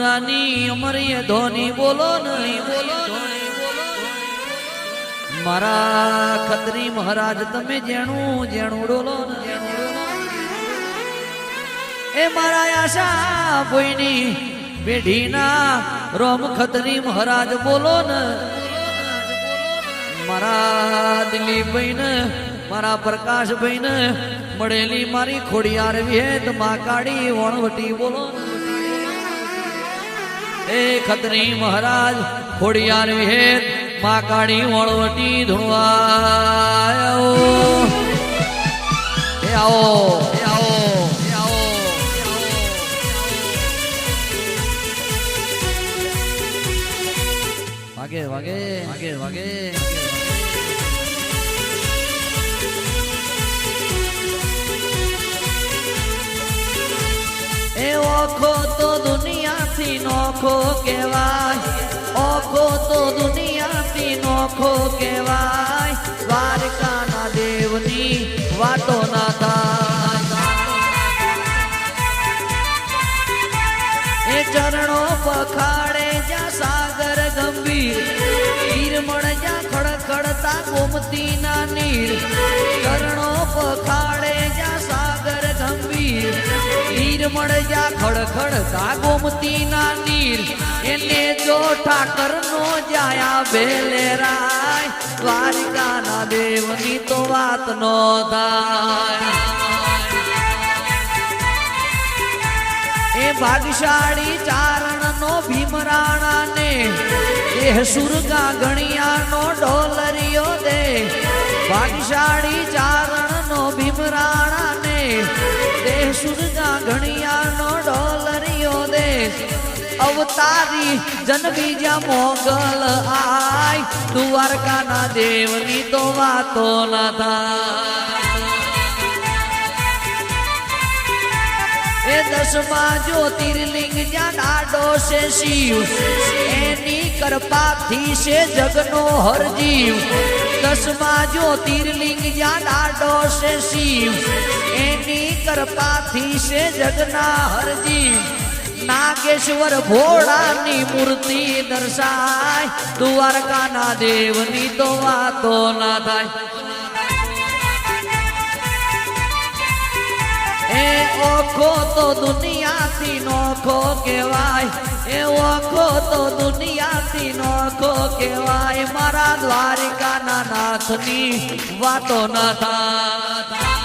મુમરાની અમરીય ધોની બોલો નહીં બોલો મારા ખત્રી મહારાજ તમે જેણું જેણું ડોલો એ મારા આશા ભોયની પેઢીના રોમ ખત્રી મહારાજ બોલો ને મારા દિલીપભાઈ ને મારા પ્રકાશભાઈ ને મળેલી મારી ખોડિયાર વેદ માં કાળી વણવટી બોલો એ ખત્રી મહારાજ ખોડિયાર વેદ માં કાળી વણવટી ધુણવાયો એ આવો એ આવો એ આવો વાગે વાગે વાગે વાગે એ ઓખો તો દુનિયાથી નોખો કહેવાય ઓખો તો દુનિયાથી નોખો કહેવાય દ્વારકાના દેવની વાતો ના થાય એ ચરણો પખાડે જ્યાં સાગર ગંભીર હીરમણ જ્યાં ખડખડતા ગોમતી ના નીર ચરણો પખાડે જ્યાં સાગર ગંભીર હીરમણ જ્યાં ખડખડતા ગોમતી ના નીર એને જો ઠાકર નો જાયા ભેલેરાય દ્વારિકાના દેવની તો વાત નો થાય એ ભાગશાળી ચારણ નો ભીમરાણા ને દેહ સુરગા ગણિયા નો ઢોલરિયો દે ભાગશાળી ચારણ નો ભીમરાણા ને દેહ સુરગા ગણિયા નો ઢોલરિયો દે અવતારી જન બીજા મોગલ આય દ્વારકાના દેવની તો વાતો ના થાય એ દસમા જ્યોતિર્લિંગ જ્યાં દાડો છે શિવ એની કૃપાથી છે જગનો હરજીવ દસમા જ્યોતિર્લિંગ જ્યાં દાડો છે શિવ એની કૃપાથી છે જગના હરજીવ નાગેશ્વર ભોળાની મૂર્તિ દર્શાય દ્વારકાના દેવની તો વાતો ના થાય એ ઓખો તો દુનિયાથી નોખો કહેવાય એ ઓખો તો દુનિયાથી નોખો કહેવાય મારા દ્વારિકાના નાથની વાતો ના થાય